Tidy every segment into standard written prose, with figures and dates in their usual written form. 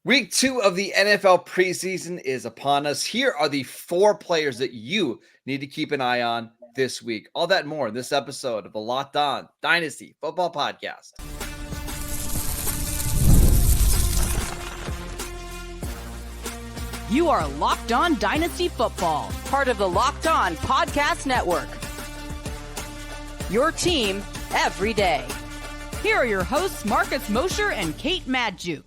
Week 2 of the NFL preseason is upon us. Here are the 4 players that you need to keep an eye on this week. All that and more in this episode of the Locked On Dynasty Football Podcast. You are Locked On Dynasty Football, part of the Locked On Podcast Network. Your team every day. Here are your hosts, Marcus Mosher and Kate Madjuk.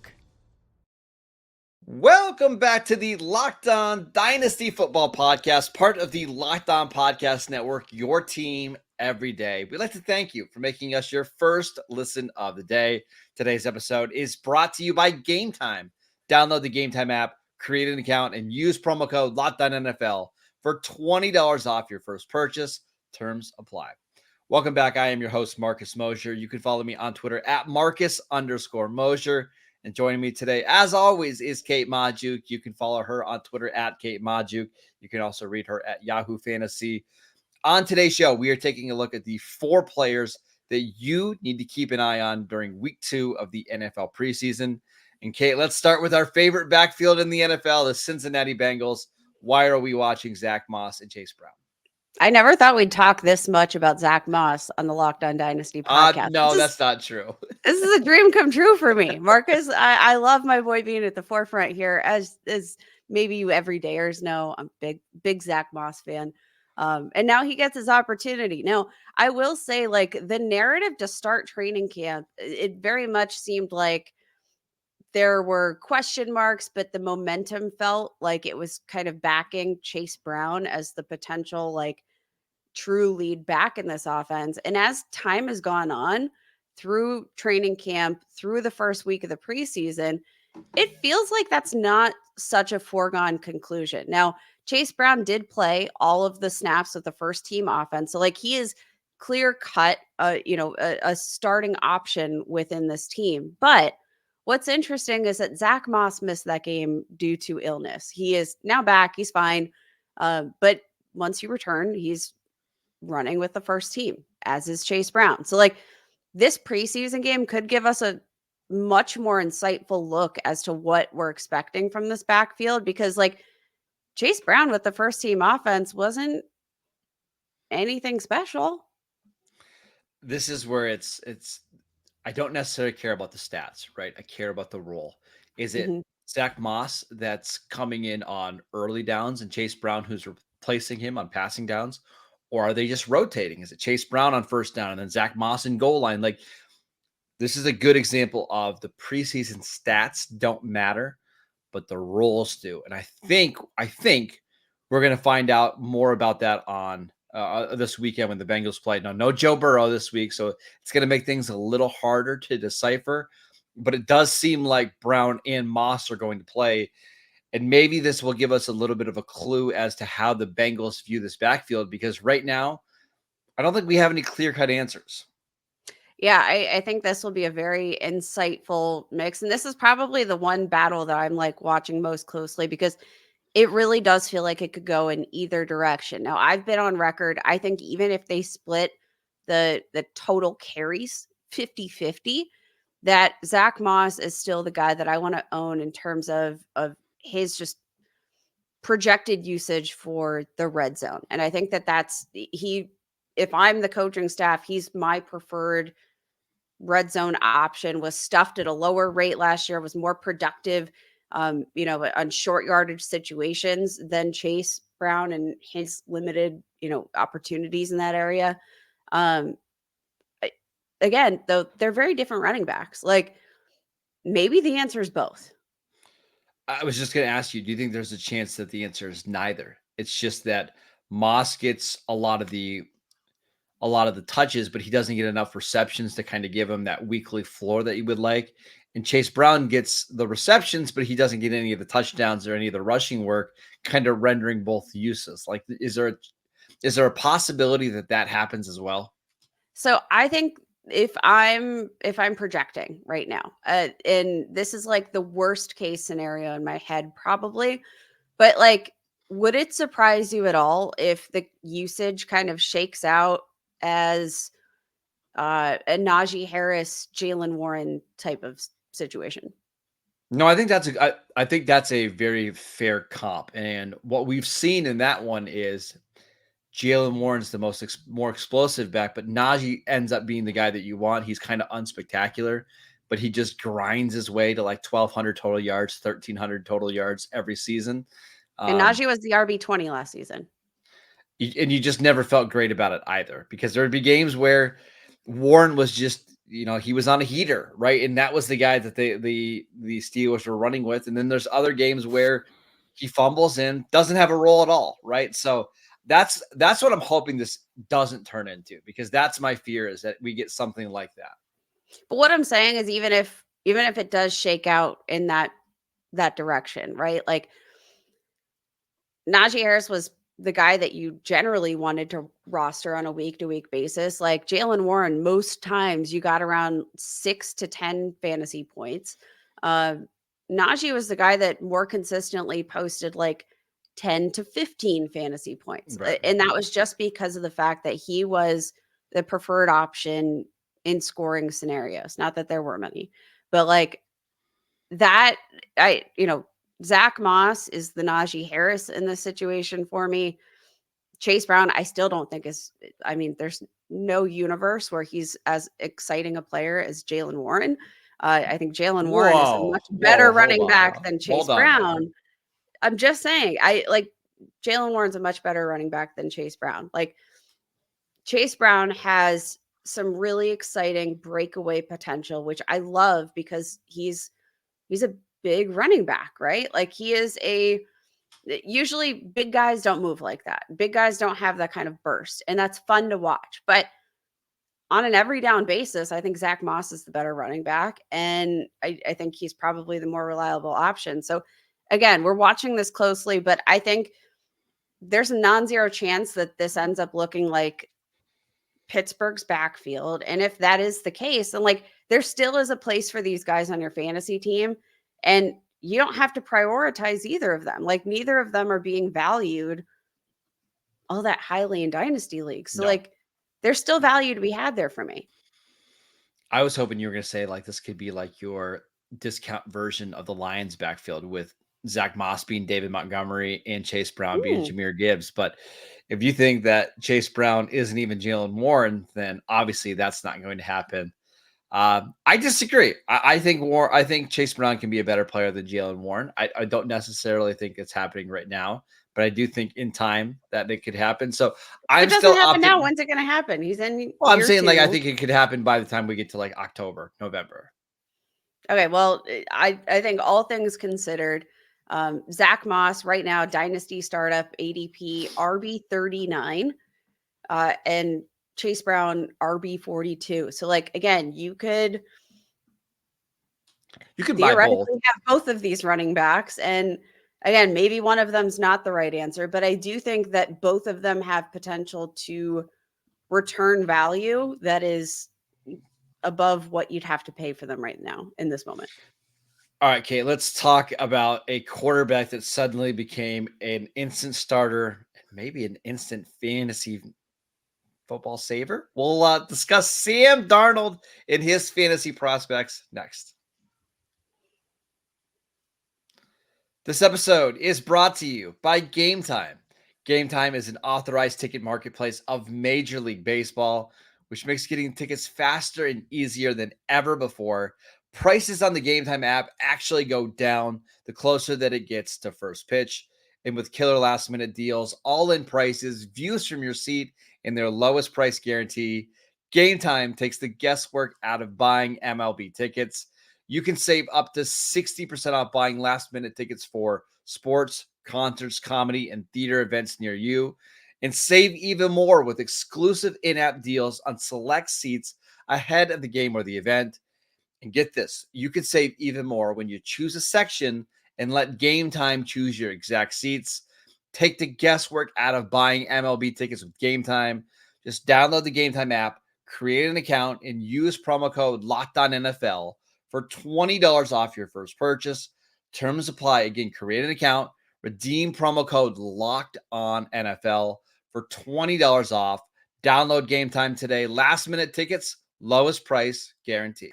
Welcome back to the Locked On Dynasty Football Podcast, part of the Locked On Podcast Network, your team every day. We'd like to thank you for making us your first listen of the day. Today's episode is brought to you by Gametime. Download the Gametime app, create an account, and use promo code LOCKEDONNFL for $20 off your first purchase. Terms apply. Welcome back. I am your host, Marcus Mosher. You can follow me on Twitter at Marcus_Mosher. And joining me today, as always, is Kate Madjuk. You can follow her on Twitter at Kate Madjuk. You can also read her at Yahoo Fantasy. On today's show, we are taking a look at the 4 players that you need to keep an eye on during week 2 of the NFL preseason. And Kate, let's start with our favorite backfield in the NFL, the Cincinnati Bengals. Why are we watching Zach Moss and Chase Brown? I never thought we'd talk this much about Zach Moss on the Locked On Dynasty podcast. No, that's not true. This is a dream come true for me, Marcus. I love my boy being at the forefront here. As maybe you everydayers know, I'm big Zach Moss fan. And now he gets his opportunity. Now, I will say, like, the narrative to start training camp, it very much seemed like there were question marks, but the momentum felt like it was kind of backing Chase Brown as the potential, like, true lead back in this offense. And as time has gone on through training camp, through the first week of the preseason, it feels like that's not such a foregone conclusion. Now, Chase Brown did play all of the snaps with the first team offense. So, like, he is clear cut, a starting option within this team. But what's interesting is that Zach Moss missed that game due to illness. He is now back. He's fine. But once he returned, he's running with the first team, as is Chase Brown. So, like, this preseason game could give us a much more insightful look as to what we're expecting from this backfield, because, like, Chase Brown with the first team offense wasn't anything special. This is where it's I don't necessarily care about the stats, right? I care about the role. Is it Zach Moss that's coming in on early downs and Chase Brown who's replacing him on passing downs? Or are they just rotating? Is it Chase Brown on first down and then Zach Moss in goal line? Like, this is a good example of the preseason stats don't matter, but the roles do. And I think we're going to find out more about that on this weekend when the Bengals play. Now, no Joe Burrow this week, so it's going to make things a little harder to decipher. But it does seem like Brown and Moss are going to play. And maybe this will give us a little bit of a clue as to how the Bengals view this backfield, because right now, I don't think we have any clear-cut answers. Yeah, I think this will be a very insightful mix. And this is probably the one battle that I'm, like, watching most closely, because it really does feel like it could go in either direction. Now, I've been on record. I think even if they split the total carries 50-50, that Zach Moss is still the guy that I want to own in terms of his just projected usage for the red zone. And I think that that's if I'm the coaching staff, he's my preferred red zone option. Was stuffed at a lower rate last year, was more productive, on short yardage situations than Chase Brown and his limited, opportunities in that area. Again, though, they're very different running backs. Like, maybe the answer is both. I was just going to ask you, do you think there's a chance that the answer is neither? It's just that Moss gets a lot of the touches, but he doesn't get enough receptions to kind of give him that weekly floor that you would like. And Chase Brown gets the receptions, but he doesn't get any of the touchdowns or any of the rushing work, kind of rendering both useless. Like, is there a possibility that happens as well? So I think if I'm projecting right now, and this is like the worst case scenario in my head, probably, but, like, would it surprise you at all if the usage kind of shakes out as a Najee Harris, Jalen Warren type of situation? No, I think I think that's a very fair comp. And what we've seen in that one is Jalen Warren's the more explosive back, but Najee ends up being the guy that you want. He's kind of unspectacular, but he just grinds his way to like 1,200 total yards, 1,300 total yards every season. And Um, Najee was the RB20 last season. and you just never felt great about it either, because there would be games where Warren was just, he was on a heater, right? And that was the guy that the Steelers were running with. And then there's other games where he fumbles and doesn't have a role at all, right? So that's what I'm hoping this doesn't turn into, because that's my fear, is that we get something like that. But what I'm saying is, even if it does shake out in that direction, right? Like, Najee Harris was the guy that you generally wanted to roster on a week-to-week basis. Like, Jalen Warren, most times you got around 6 to 10 fantasy points. Najee was the guy that more consistently posted like 10 to 15 fantasy points. Right. And that was just because of the fact that he was the preferred option in scoring scenarios. Not that there were many, but like that, Zach Moss is the Najee Harris in this situation for me. Chase Brown, I still don't think there's no universe where he's as exciting a player as Jalen Warren. I think Jalen Warren is a much better running back than Chase Brown. I'm just saying, Jalen Warren's a much better running back than Chase Brown. Like, Chase Brown has some really exciting breakaway potential, which I love, because he's a big running back, right? Like, usually big guys don't move like that. Big guys don't have that kind of burst, and that's fun to watch. But on an every down basis, I think Zach Moss is the better running back, and I think he's probably the more reliable option. So again, we're watching this closely, but I think there's a non-zero chance that this ends up looking like Pittsburgh's backfield. And if that is the case, then like, there still is a place for these guys on your fantasy team, and you don't have to prioritize either of them. Like, neither of them are being valued all that highly in dynasty leagues. So like, there's still value to be had there for me. I was hoping you were going to say like this could be like your discount version of the Lions backfield, with Zach Moss being David Montgomery and Chase Brown being Jahmyr Gibbs. But if you think that Chase Brown isn't even Jalen Warren, then obviously that's not going to happen. I disagree. I think Chase Brown can be a better player than Jalen Warren. I don't necessarily think it's happening right now, but I do think in time that it could happen. So I'm still happen now. When's it going to happen? He's in. Well, I'm saying, like, I think it could happen by the time we get to like October, November. Okay. Well, I think all things considered, Zach Moss right now, dynasty startup ADP RB39, and Chase Brown RB42. So like, again, you could theoretically have both of these running backs. And again, maybe one of them's not the right answer, but I do think that both of them have potential to return value that is above what you'd have to pay for them right now in this moment. All right, Kate, let's talk about a quarterback that suddenly became an instant starter, maybe an instant fantasy football saver. We'll discuss Sam Darnold and his fantasy prospects next. This episode is brought to you by Gametime. Gametime is an authorized ticket marketplace of Major League Baseball, which makes getting tickets faster and easier than ever before. Prices on the Gametime app actually go down the closer that it gets to first pitch. And with killer last-minute deals, all-in prices, views from your seat, and their lowest price guarantee, Gametime takes the guesswork out of buying MLB tickets. You can save up to 60% off buying last-minute tickets for sports, concerts, comedy, and theater events near you. And save even more with exclusive in-app deals on select seats ahead of the game or the event. And get this, you can save even more when you choose a section and let Gametime choose your exact seats. Take the guesswork out of buying MLB tickets with Gametime. Just download the Gametime app, create an account, and use promo code LOCKEDONNFL for $20 off your first purchase. Terms apply. Again, create an account, redeem promo code LOCKEDONNFL for $20 off. Download Gametime today. Last minute tickets, lowest price guarantee.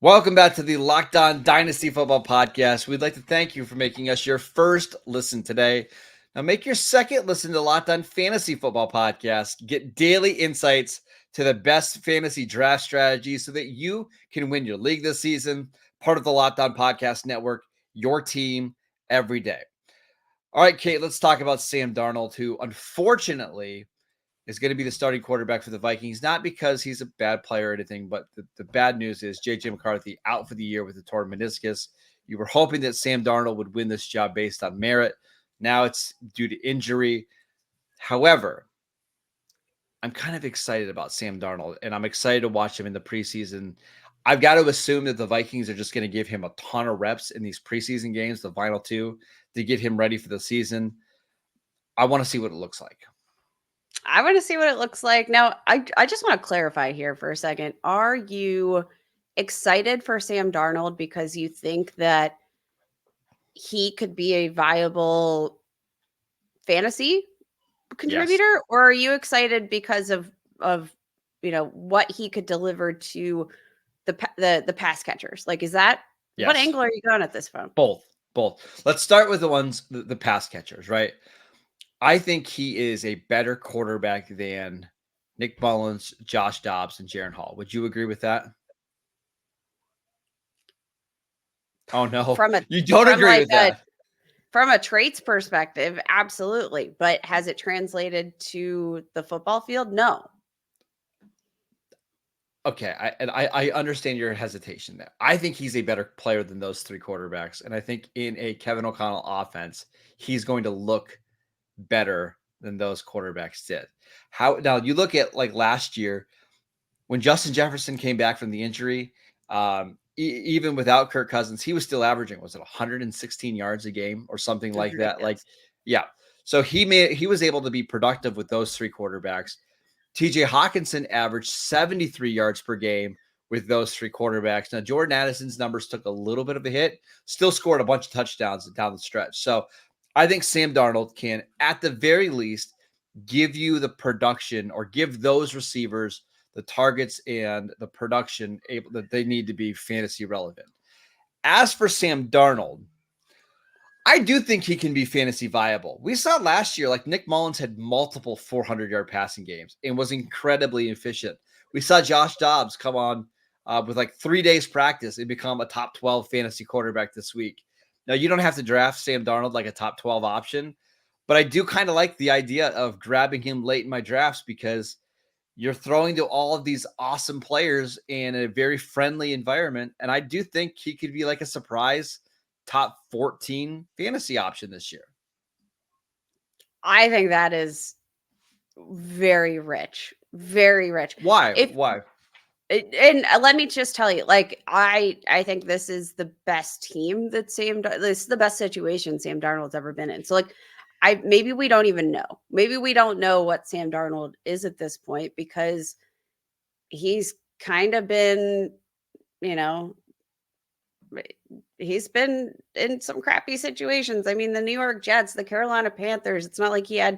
Welcome back to the Locked On Dynasty Football Podcast. We'd like to thank you for making us your first listen today. Now make your second listen to Locked On Fantasy Football Podcast. Get daily insights to the best fantasy draft strategies so that you can win your league this season. Part of the Locked On Podcast Network, your team every day. All right, Kate, let's talk about Sam Darnold, who unfortunately is going to be the starting quarterback for the Vikings, not because he's a bad player or anything, but the bad news is J.J. McCarthy out for the year with a torn meniscus. You were hoping that Sam Darnold would win this job based on merit. Now it's due to injury. However, I'm kind of excited about Sam Darnold, and I'm excited to watch him in the preseason. I've got to assume that the Vikings are just going to give him a ton of reps in these preseason games, the final two, to get him ready for the season. I want to see what it looks like. I want to see what it looks like. Now, I just want to clarify here for a second. Are you excited for Sam Darnold because you think that he could be a viable fantasy contributor? Yes. Or are you excited because of what he could deliver to the pass catchers? Like, is that what angle are you going at this phone? Both. Let's start with the pass catchers, right? I think he is a better quarterback than Nick Mullins, Josh Dobbs, and Jaren Hall. Would you agree with that? Oh, no. You don't agree with that. From a traits perspective, absolutely. But has it translated to the football field? No. Okay, I understand your hesitation there. I think he's a better player than those three quarterbacks. And I think in a Kevin O'Connell offense, he's going to look better than those quarterbacks did. Now you look at like last year when Justin Jefferson came back from the injury, even without Kirk Cousins, he was still averaging, was it 116 yards a game or something like that? Like, yeah. So he was able to be productive with those three quarterbacks. TJ Hawkinson averaged 73 yards per game with those three quarterbacks. Now, Jordan Addison's numbers took a little bit of a hit, still scored a bunch of touchdowns down the stretch. So I think Sam Darnold can, at the very least, give you the production or give those receivers the targets and the production that they need to be fantasy relevant. As for Sam Darnold, I do think he can be fantasy viable. We saw last year, like Nick Mullins had multiple 400-yard passing games and was incredibly efficient. We saw Josh Dobbs come on with like 3 days practice and become a top 12 fantasy quarterback this week. Now, you don't have to draft Sam Darnold like a top 12 option, but I do kind of like the idea of grabbing him late in my drafts because you're throwing to all of these awesome players in a very friendly environment. And I do think he could be like a surprise top 14 fantasy option this year. I think that is very rich. Very rich. Why? Why? And let me just tell you, like, I think this is the best team that this is the best situation Sam Darnold's ever been in. So, like, maybe we don't even know. Maybe we don't know what Sam Darnold is at this point because he's kind of been, he's been in some crappy situations. I mean, the New York Jets, the Carolina Panthers, it's not like he had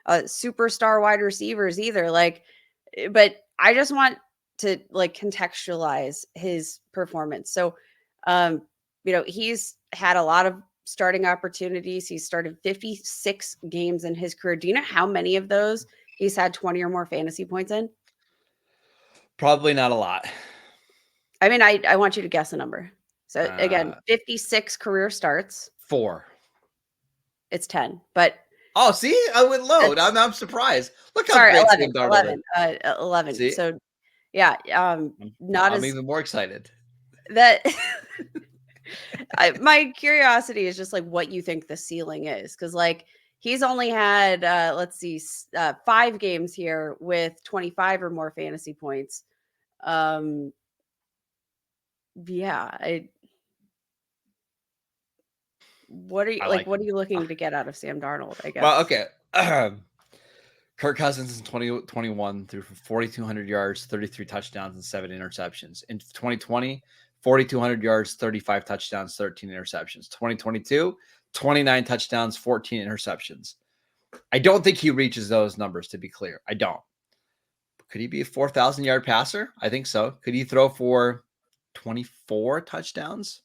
superstar wide receivers either. Like, but I just want to like contextualize his performance. So, he's had a lot of starting opportunities. He's started 56 games in his career. Do you know how many of those he's had 20 or more fantasy points in? Probably not a lot. I mean, I want you to guess a number. So again, 56 career starts. 4. It's 10, but oh, see, I went low. I'm surprised. Look how sorry, great 11. 11. See? So yeah, I'm even more excited. That my curiosity is just like what you think the ceiling is, because like he's only had 5 games here with 25 or more fantasy points. What are you looking to get out of Sam Darnold, I guess? Well, okay. Kirk Cousins in 2021 threw for 4,200 yards, 33 touchdowns, and 7 interceptions. In 2020, 4,200 yards, 35 touchdowns, 13 interceptions. 2022, 29 touchdowns, 14 interceptions. I don't think he reaches those numbers, to be clear. I don't. Could he be a 4,000-yard passer? I think so. Could he throw for 24 touchdowns.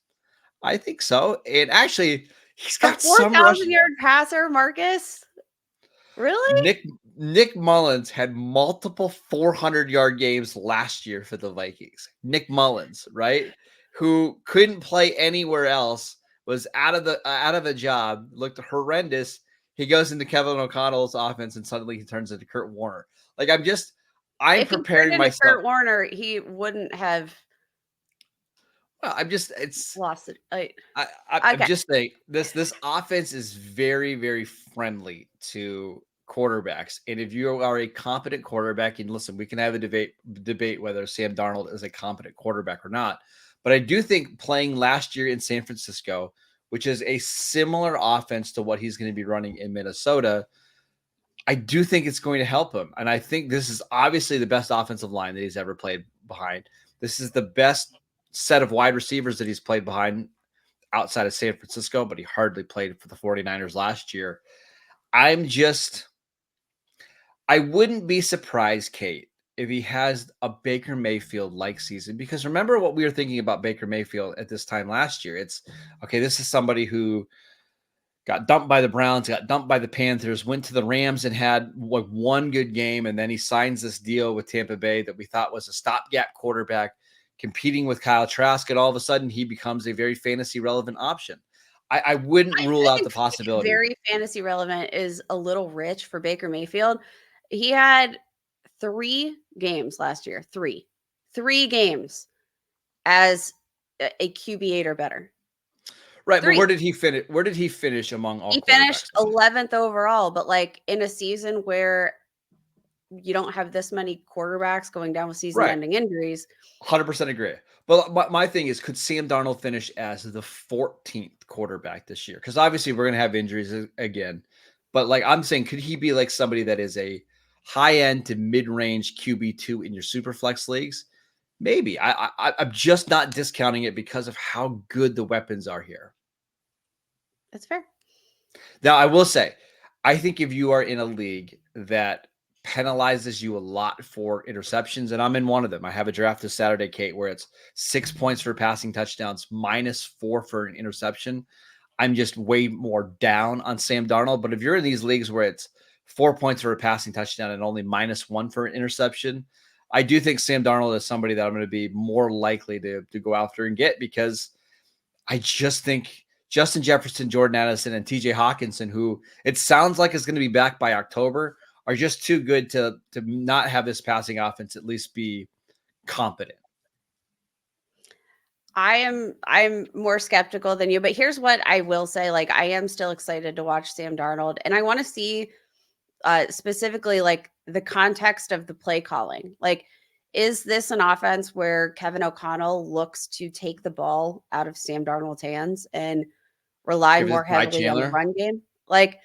I think so. And actually, he's A got some rushing. 4,000-yard passer, Marcus? Really? Nick Mullins had multiple 400-yard games last year for the Vikings. Nick Mullins, right? Who couldn't play anywhere else, was out of a job, looked horrendous. He goes into Kevin O'Connell's offense and suddenly he turns into Kurt Warner. Like I'm If he preparing turned into myself. Kurt Warner, he wouldn't have Well, it's lost it. I'm Okay. just saying this offense is very, very friendly to quarterbacks. And if you are a competent quarterback, and listen, we can have a debate whether Sam Darnold is a competent quarterback or not. But I do think playing last year in San Francisco, which is a similar offense to what he's going to be running in Minnesota, I do think it's going to help him. And I think this is obviously the best offensive line that he's ever played behind. This is the best set of wide receivers that he's played behind outside of San Francisco, but he hardly played for the 49ers last year. I wouldn't be surprised, Kate, if he has a Baker Mayfield-like season, because remember what we were thinking about Baker Mayfield at this time last year. It's, okay, this is somebody who got dumped by the Browns, got dumped by the Panthers, went to the Rams and had like one good game, and then he signs this deal with Tampa Bay that we thought was a stopgap quarterback competing with Kyle Trask, and all of a sudden he becomes a very fantasy relevant option. I wouldn't rule out the possibility. Very fantasy relevant is a little rich for Baker Mayfield. He had 3 games last year. 3 games as a QB8 or better. Right, 3. But where did he finish? Where did he finish among all? He finished 11th overall, but like in a season where you don't have this many quarterbacks going down with season-ending injuries. 100% agree. But my thing is, could Sam Darnold finish as the 14th quarterback this year? Because obviously we're going to have injuries again. But like I'm saying, could he be like somebody that is a high-end to mid-range QB2 in your super flex leagues? Maybe. I'm just not discounting it because of how good the weapons are here. That's fair. Now, I will say, I think if you are in a league that penalizes you a lot for interceptions, and I'm in one of them. I have a draft this Saturday, Kate, where it's 6 points for passing touchdowns, -4 for an interception. I'm just way more down on Sam Darnold. But if you're in these leagues where it's 4 points for a passing touchdown and only -1 for an interception, I do think Sam Darnold is somebody that I'm going to be more likely to go after and get, because I just think Justin Jefferson, Jordan Addison, and TJ Hawkinson, who it sounds like is going to be back by October, are just too good to not have this passing offense at least be competent. I'm more skeptical than you, but here's what I will say. Like, I am still excited to watch Sam Darnold, and I want to see specifically like the context of the play calling. Like, is this an offense where Kevin O'Connell looks to take the ball out of Sam Darnold's hands and rely more heavily on the run game? Like,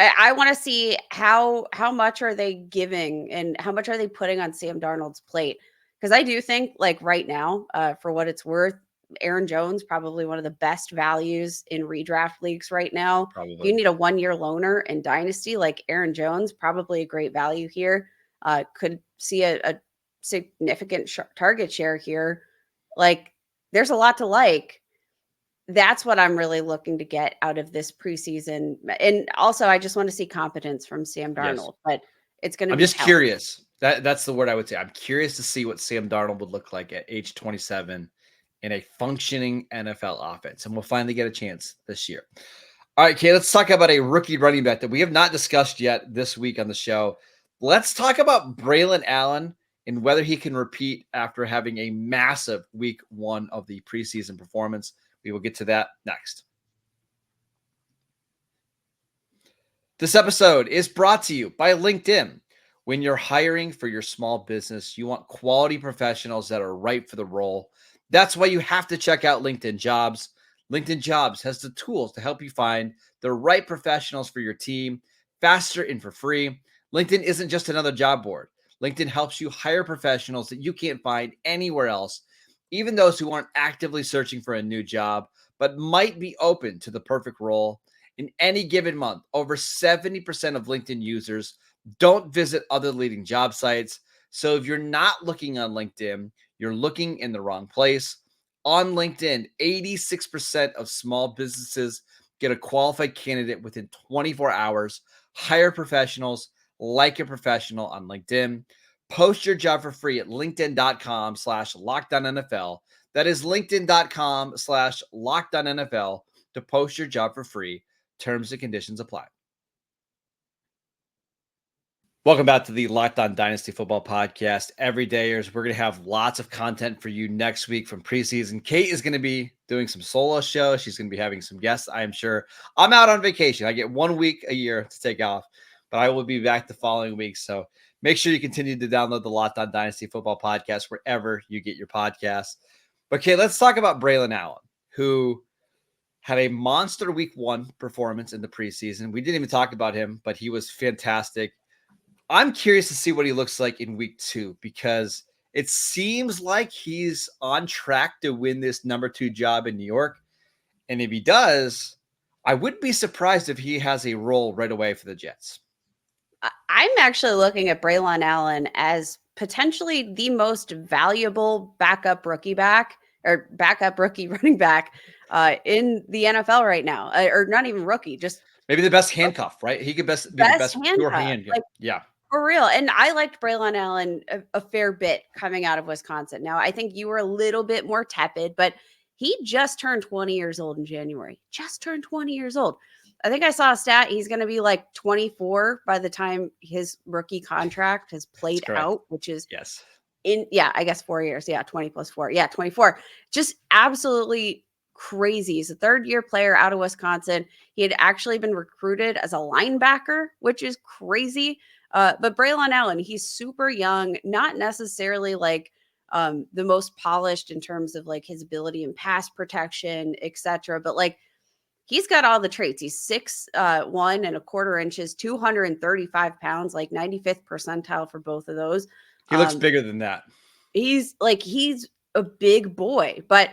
I want to see how much are they giving and how much are they putting on Sam Darnold's plate? Because I do think, like right now, for what it's worth, Aaron Jones, probably one of the best values in redraft leagues right now. Probably. You need a 1-year loaner in Dynasty, like Aaron Jones, probably a great value here. Could see a significant target share here. Like, there's a lot to like. That's what I'm really looking to get out of this preseason. And also, I just want to see competence from Sam Darnold. Yes. But it's going to be. I'm just curious. That's the word I would say. I'm curious to see what Sam Darnold would look like at age 27 in a functioning NFL offense. And we'll finally get a chance this year. All right, Kay, let's talk about a rookie running back that we have not discussed yet this week on the show. Let's talk about Braelon Allen and whether he can repeat after having a massive week 1 of the preseason performance. We will get to that next. This episode is brought to you by LinkedIn. When you're hiring for your small business, you want quality professionals that are right for the role. That's why you have to check out LinkedIn Jobs. LinkedIn Jobs has the tools to help you find the right professionals for your team faster and for free. LinkedIn isn't just another job board. LinkedIn helps you hire professionals that you can't find anywhere else, even those who aren't actively searching for a new job, but might be open to the perfect role. In any given month, over 70% of LinkedIn users don't visit other leading job sites. So if you're not looking on LinkedIn, you're looking in the wrong place. on LinkedIn, 86% of small businesses get a qualified candidate within 24 hours. Hire professionals like a professional on LinkedIn. Post your job for free at linkedin.com/LockedOnNFL. That is linkedin.com/LockedOnNFL to post your job for free. Terms and conditions apply. Welcome back to the Locked On Dynasty Football Podcast. Everydayers, we're going to have lots of content for you next week from preseason. Kate is going to be doing some solo shows. She's going to be having some guests, I am sure. I'm out on vacation. I get 1 week a year to take off, but I will be back the following week. So make sure you continue to download the Locked On Dynasty Football Podcast wherever you get your podcasts. But Kate, let's talk about Braelon Allen, who had a monster week 1 performance in the preseason. We didn't even talk about him, but he was fantastic. I'm curious to see what he looks like in week 2 because it seems like he's on track to win this number 2 job in New York. And if he does, I wouldn't be surprised if he has a role right away for the Jets. I'm actually looking at Braelon Allen as potentially the most valuable backup rookie running back in the NFL right now, or not even rookie, just maybe the best handcuff, right? He could be the best pure handcuff. Yeah. For real. And I liked Braelon Allen a fair bit coming out of Wisconsin. Now, I think you were a little bit more tepid, but he just turned 20 years old in January. Just turned 20 years old. I think I saw a stat. He's going to be like 24 by the time his rookie contract has played out, which is I guess 4 years. Yeah. 20 plus 4. Yeah. 24. Just absolutely crazy. He's a 3rd-year player out of Wisconsin. He had actually been recruited as a linebacker, which is crazy. But Braelon Allen, he's super young, not necessarily like the most polished in terms of like his ability in pass protection, etc. But like he's got all the traits. He's 6'1¼ inches, 235 pounds, like 95th percentile for both of those. He looks bigger than that. He's a big boy, but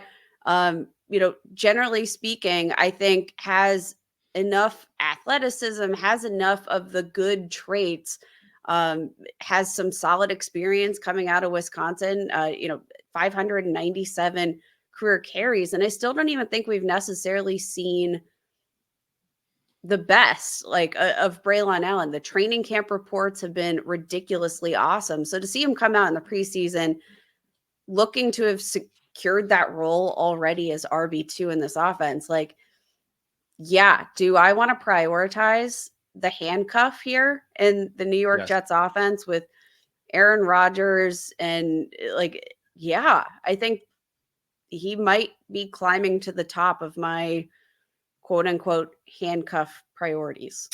generally speaking, I think has enough athleticism, has enough of the good traits, has some solid experience coming out of Wisconsin, 597 career carries. And I still don't even think we've necessarily seen the best of Braelon Allen. The training camp reports have been ridiculously awesome. So to see him come out in the preseason looking to have secured that role already as RB2 in this offense, do I want to prioritize the handcuff here in the New York Jets offense with Aaron Rodgers? And I think he might be climbing to the top of my quote unquote handcuff priorities.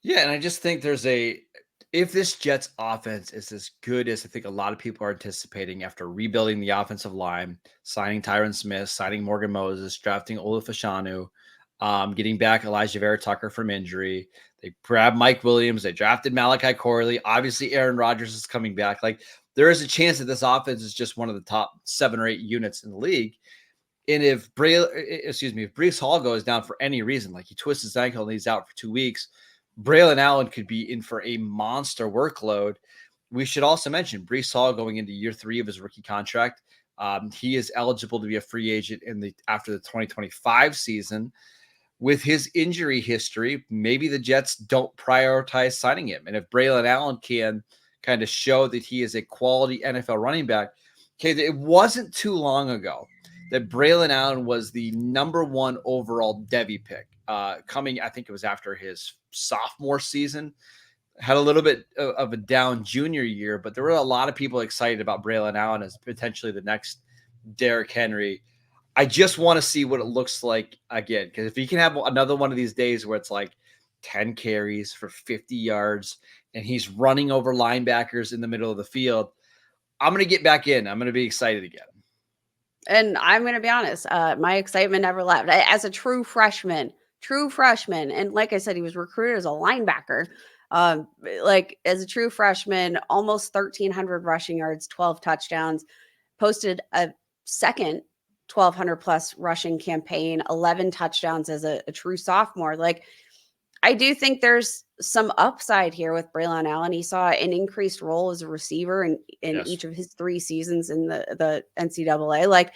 Yeah. And I just think if this Jets offense is as good as I think a lot of people are anticipating after rebuilding the offensive line, signing Tyron Smith, signing Morgan Moses, drafting Olu Fashanu, getting back Elijah Vera-Tucker from injury. They grabbed Mike Williams. They drafted Malachi Corley. Obviously, Aaron Rodgers is coming back. There is a chance that this offense is just one of the top 7 or 8 units in the league. And if Breece Hall goes down for any reason, like he twists his ankle and he's out for 2 weeks, Braelon Allen could be in for a monster workload. We should also mention Breece Hall going into year 3 of his rookie contract. He is eligible to be a free agent after the 2025 season. With his injury history, maybe the Jets don't prioritize signing him. And if Braelon Allen can kind of show that he is a quality NFL running back, it wasn't too long ago that Braelon Allen was the number 1 overall Devy pick. Coming, I think it was after his sophomore season, had a little bit of a down junior year, but there were a lot of people excited about Braelon Allen as potentially the next Derrick Henry. I just want to see what it looks like again, because if he can have another one of these days where it's like 10 carries for 50 yards and he's running over linebackers in the middle of the field, I'm going to get back in. I'm going to be excited again. And I'm going to be honest, my excitement never left. As a true freshman, and like I said, he was recruited as a linebacker. As a true freshman, almost 1,300 rushing yards, 12 touchdowns, posted a second 1,200 plus rushing campaign, 11 touchdowns as a true sophomore. I do think there's some upside here with Braelon Allen. He saw an increased role as a receiver in each of his 3 seasons in the NCAA.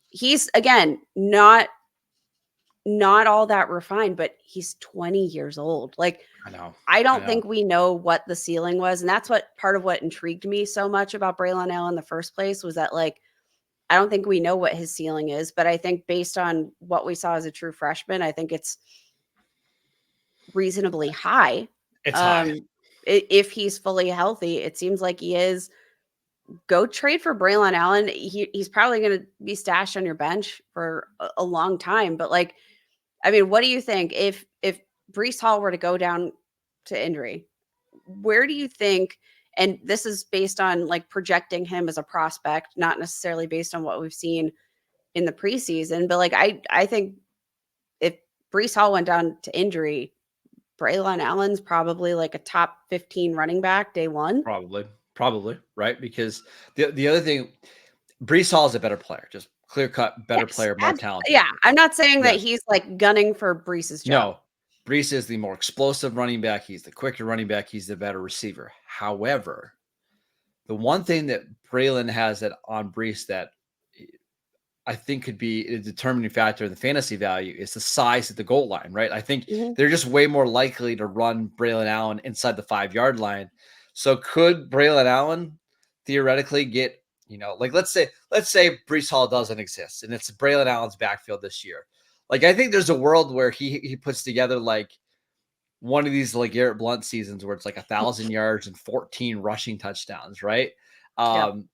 he's again not all that refined, but he's 20 years old. Like, I know. I don't think we know what the ceiling was. And that's what part of what intrigued me so much about Braelon Allen in the first place was that, like, I don't think we know what his ceiling is, but I think based on what we saw as a true freshman, I think it's reasonably high. It's high. If he's fully healthy, it seems like he is. Go trade for Braelon Allen. He's probably going to be stashed on your bench for a long time. But, like, I mean, what do you think if Breece Hall were to go down to injury? Where do you think? And this is based on like projecting him as a prospect, not necessarily based on what we've seen in the preseason. But, like, I think if Breece Hall went down to injury, Braelon Allen's probably like a top 15 running back day one. Probably, right? Because the other thing, Breece Hall is a better player, just clear cut, better player, more talented. Yeah, I'm not saying that he's like gunning for Breece's job. No, Breece is the more explosive running back. He's the quicker running back. He's the better receiver. However, the one thing that Braelon has that on Breece that I think could be a determining factor in the fantasy value is the size at the goal line, right? I think they're just way more likely to run Braelon Allen inside the 5-yard line. So could Braelon Allen theoretically get, like let's say Breece Hall doesn't exist and it's Braelon Allen's backfield this year. Like, I think there's a world where he puts together like one of these like Garrett Blunt seasons where it's like 1,000 yards and 14 rushing touchdowns, right? And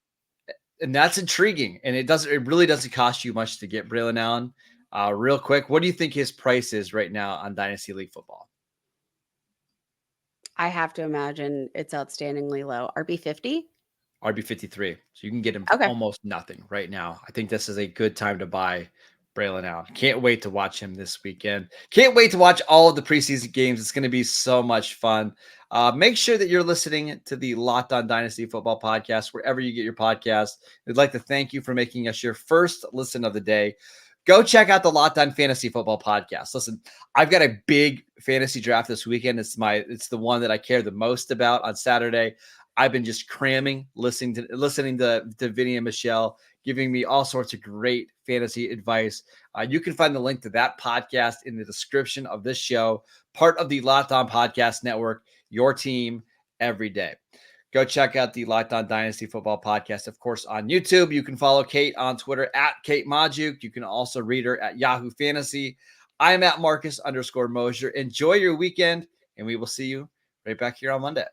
that's intriguing. And it really doesn't cost you much to get Braelon Allen. Real quick, what do you think his price is right now on Dynasty League Football? I have to imagine it's outstandingly low. RB50? RB53. So you can get him for almost nothing right now. I think this is a good time to buy Braelon Allen. Can't wait to watch him this weekend. Can't wait to watch all of the preseason games. It's going to be so much fun. Make sure that you're listening to the Locked On Dynasty Football podcast, wherever you get your podcast. We'd like to thank you for making us your first listen of the day. Go check out the Locked On Fantasy Football podcast. Listen, I've got a big fantasy draft this weekend. It's the one that I care the most about on Saturday. I've been just cramming, listening to Vinny and Michelle, giving me all sorts of great fantasy advice. You can find the link to that podcast in the description of this show, part of the Locked On Podcast Network, your team every day. Go check out the Locked On Dynasty Football podcast, of course, on YouTube. You can follow Kate on Twitter at Kate Majuk. You can also read her at Yahoo Fantasy. I'm at Marcus_Mosher. Enjoy your weekend, and we will see you right back here on Monday.